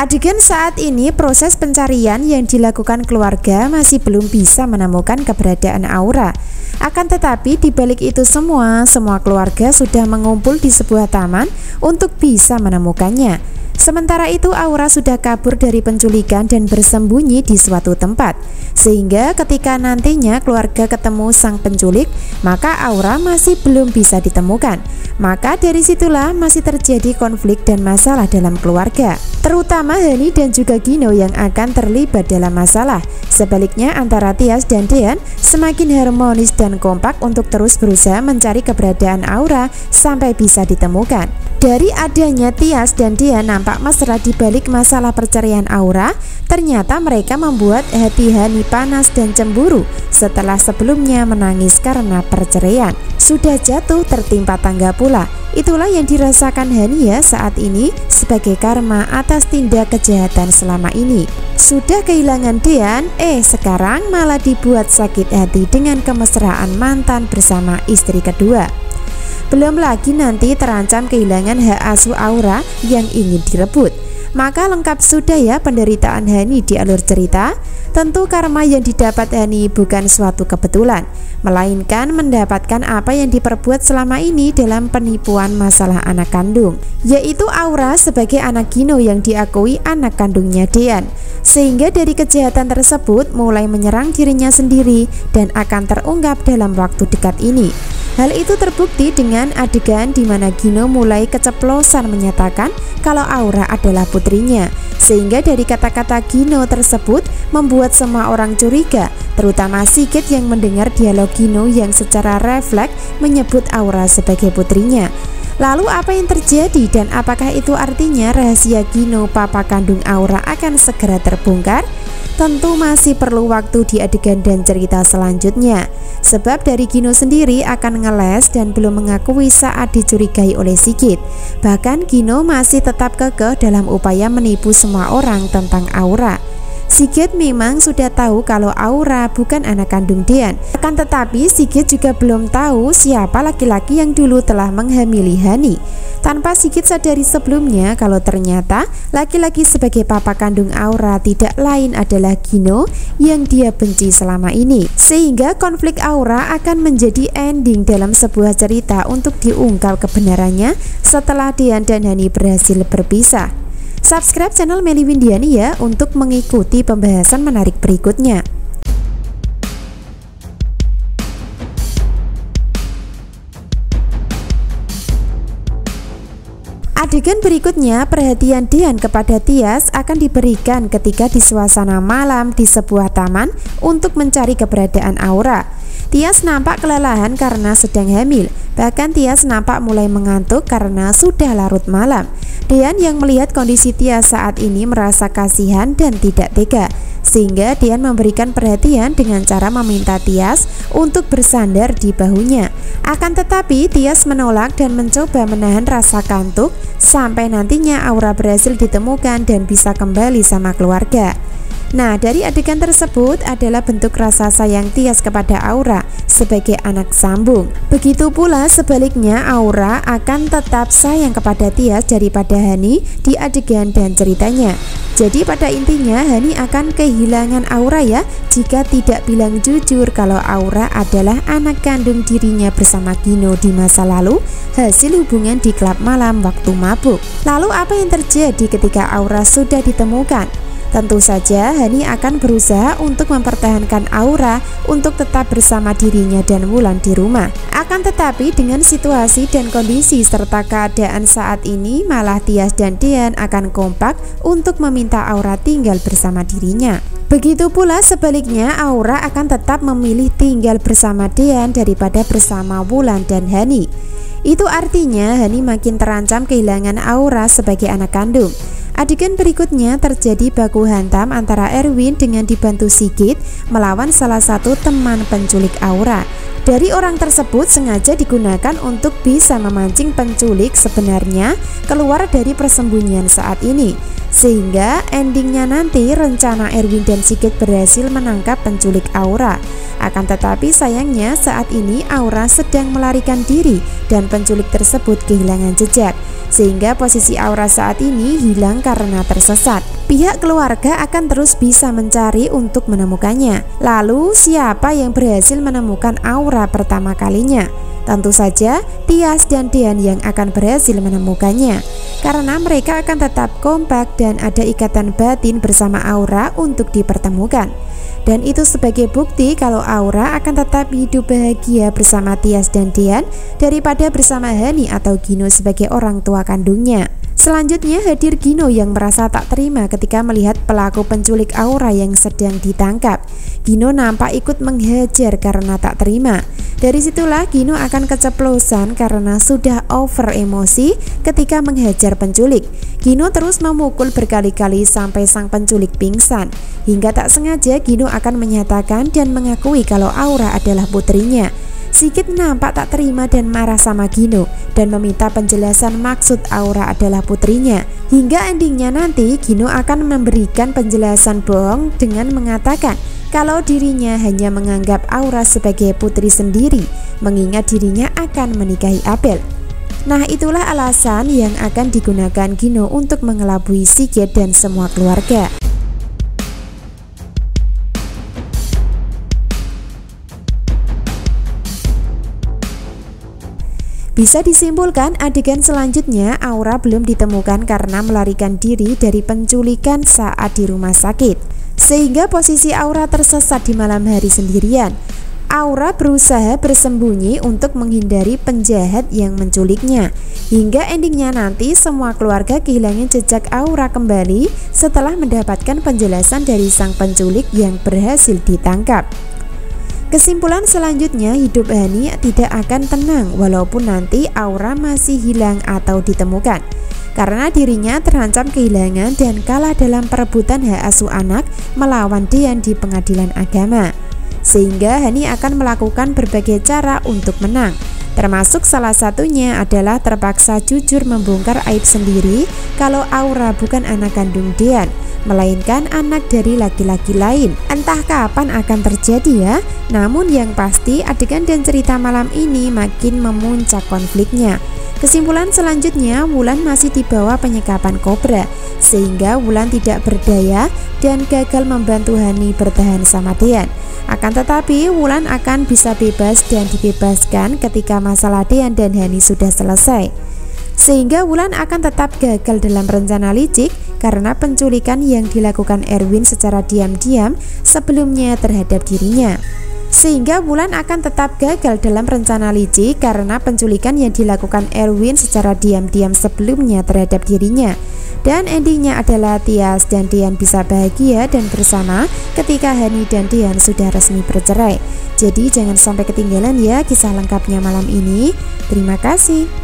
Adegan saat ini proses pencarian yang dilakukan keluarga masih belum bisa menemukan keberadaan Aura. Akan tetapi di balik itu semua keluarga sudah mengumpul di sebuah taman untuk bisa menemukannya. Sementara itu Aura sudah kabur dari penculikan dan bersembunyi di suatu tempat. Sehingga ketika nantinya keluarga ketemu sang penculik, maka Aura masih belum bisa ditemukan. Maka dari situlah masih terjadi konflik dan masalah dalam keluarga, terutama Hani dan juga Gino yang akan terlibat dalam masalah. Sebaliknya antara Tias dan Dean semakin harmonis dan kompak untuk terus berusaha mencari keberadaan Aura sampai bisa ditemukan. Dari adanya Tias dan Dean nampak mesra di balik masalah perceraian Aura, ternyata mereka membuat hati Hani panas dan cemburu setelah sebelumnya menangis karena perceraian. Sudah jatuh tertimpa tangga pula. Itulah yang dirasakan Hani ya saat ini sebagai karma atas tindak kejahatan selama ini. Sudah kehilangan Dean, sekarang malah dibuat sakit hati dengan kemesraan mantan bersama istri kedua. Belum lagi nanti terancam kehilangan hak asuh Aura yang ingin direbut. Maka lengkap sudah ya penderitaan Hani di alur cerita. Tentu karma yang didapat Hani bukan suatu kebetulan, melainkan mendapatkan apa yang diperbuat selama ini dalam penipuan masalah anak kandung, yaitu Aura sebagai anak Gino yang diakui anak kandungnya Dean. Sehingga dari kejahatan tersebut mulai menyerang dirinya sendiri dan akan terungkap dalam waktu dekat ini. Hal itu terbukti dengan adegan di mana Gino mulai keceplosan menyatakan kalau Aura adalah putrinya. Sehingga dari kata-kata Gino tersebut membuat semua orang curiga, terutama Sigit yang mendengar dialog Gino yang secara refleks menyebut Aura sebagai putrinya. Lalu apa yang terjadi dan apakah itu artinya rahasia Gino papa kandung Aura akan segera terbongkar? Tentu masih perlu waktu di adegan dan cerita selanjutnya. Sebab dari Gino sendiri akan ngeles dan belum mengakui saat dicurigai oleh Sigit. Bahkan Gino masih tetap kekeh dalam upaya menipu semua orang tentang Aura. Sigit memang sudah tahu kalau Aura bukan anak kandung Dean. Akan tetapi Sigit juga belum tahu siapa laki-laki yang dulu telah menghamili Hani. Tanpa Sigit sadari sebelumnya kalau ternyata laki-laki sebagai papa kandung Aura tidak lain adalah Gino yang dia benci selama ini. Sehingga konflik Aura akan menjadi ending dalam sebuah cerita untuk diungkap kebenarannya setelah Dean dan Hani berhasil berpisah. Subscribe channel Melly Windiani ya untuk mengikuti pembahasan menarik berikutnya. Adegan berikutnya, perhatian Dean kepada Tias akan diberikan ketika di suasana malam di sebuah taman untuk mencari keberadaan Aura. Tias nampak kelelahan karena sedang hamil. Bahkan Tias nampak mulai mengantuk karena sudah larut malam. Dean yang melihat kondisi Tias saat ini merasa kasihan dan tidak tega. Sehingga Dean memberikan perhatian dengan cara meminta Tias untuk bersandar di bahunya. Akan tetapi Tias menolak dan mencoba menahan rasa kantuk sampai nantinya Aura berhasil ditemukan dan bisa kembali sama keluarga. Nah, dari adegan tersebut adalah bentuk rasa sayang Tias kepada Aura sebagai anak sambung. Begitu pula sebaliknya Aura akan tetap sayang kepada Tias daripada Hani di adegan dan ceritanya. Jadi pada intinya Hani akan kehilangan Aura ya jika tidak bilang jujur kalau Aura adalah anak kandung dirinya bersama Gino di masa lalu hasil hubungan di klub malam waktu mabuk. Lalu apa yang terjadi ketika Aura sudah ditemukan? Tentu saja Hani akan berusaha untuk mempertahankan Aura untuk tetap bersama dirinya dan Wulan di rumah. Akan tetapi dengan situasi dan kondisi serta keadaan saat ini malah Tias dan Dean akan kompak untuk meminta Aura tinggal bersama dirinya. Begitu pula sebaliknya Aura akan tetap memilih tinggal bersama Dean daripada bersama Wulan dan Hani. Itu artinya Hani makin terancam kehilangan Aura sebagai anak kandung. Adegan berikutnya terjadi baku hantam antara Erwin dengan dibantu Sigit melawan salah satu teman penculik Aura. Dari orang tersebut sengaja digunakan untuk bisa memancing penculik sebenarnya keluar dari persembunyian saat ini. Sehingga endingnya nanti rencana Erwin dan Sigit berhasil menangkap penculik Aura. Akan tetapi sayangnya saat ini Aura sedang melarikan diri dan penculik tersebut kehilangan jejak, sehingga posisi Aura saat ini hilang karena tersesat. Pihak keluarga akan terus bisa mencari untuk menemukannya. Lalu siapa yang berhasil menemukan Aura pertama kalinya? Tentu saja Tias dan Dean yang akan berhasil menemukannya, karena mereka akan tetap kompak dan ada ikatan batin bersama Aura untuk dipertemukan. Dan itu sebagai bukti kalau Aura akan tetap hidup bahagia bersama Tias dan Dean daripada bersama Hani atau Gino sebagai orang tua kandungnya. Selanjutnya hadir Gino yang merasa tak terima ketika melihat pelaku penculik Aura yang sedang ditangkap. Gino nampak ikut menghajar karena tak terima. Dari situlah Gino akan keceplosan karena sudah over emosi ketika menghajar penculik. Gino terus memukul berkali-kali sampai sang penculik pingsan. Hingga tak sengaja Gino akan menyatakan dan mengakui kalau Aura adalah putrinya. Sigit nampak tak terima dan marah sama Gino dan meminta penjelasan maksud Aura adalah putrinya. Hingga endingnya nanti Gino akan memberikan penjelasan bohong dengan mengatakan kalau dirinya hanya menganggap Aura sebagai putri sendiri, mengingat dirinya akan menikahi Abel. Nah, itulah alasan yang akan digunakan Gino untuk mengelabui Sigit dan semua keluarga. Bisa disimpulkan adegan selanjutnya Aura belum ditemukan karena melarikan diri dari penculikan saat di rumah sakit, sehingga posisi Aura tersesat di malam hari sendirian. Aura berusaha bersembunyi untuk menghindari penjahat yang menculiknya, hingga endingnya nanti semua keluarga kehilangan jejak Aura kembali setelah mendapatkan penjelasan dari sang penculik yang berhasil ditangkap. Kesimpulan selanjutnya, hidup Hani tidak akan tenang walaupun nanti Aura masih hilang atau ditemukan, karena dirinya terancam kehilangan dan kalah dalam perebutan hak asuh anak melawan Dean di pengadilan agama. Sehingga Hani akan melakukan berbagai cara untuk menang, termasuk salah satunya adalah terpaksa jujur membongkar aib sendiri kalau Aura bukan anak kandung Dean, melainkan anak dari laki-laki lain. Entah kapan akan terjadi ya, namun yang pasti adegan dan cerita malam ini makin memuncak konfliknya. Kesimpulan selanjutnya, Wulan masih di bawah penyekapan Kobra, sehingga Wulan tidak berdaya dan gagal membantu Hani bertahan sama Dean. Akan tetapi Wulan akan bisa bebas dan dibebaskan ketika masalah Dean dan Hani sudah selesai. Sehingga Wulan akan tetap gagal dalam rencana licik karena penculikan yang dilakukan Erwin secara diam-diam sebelumnya terhadap dirinya. Sehingga Wulan akan tetap gagal dalam rencana licik karena penculikan yang dilakukan Erwin secara diam-diam sebelumnya terhadap dirinya. Dan endingnya adalah Tias dan Dean bisa bahagia dan bersama ketika Hani dan Dean sudah resmi bercerai. Jadi jangan sampai ketinggalan ya kisah lengkapnya malam ini. Terima kasih.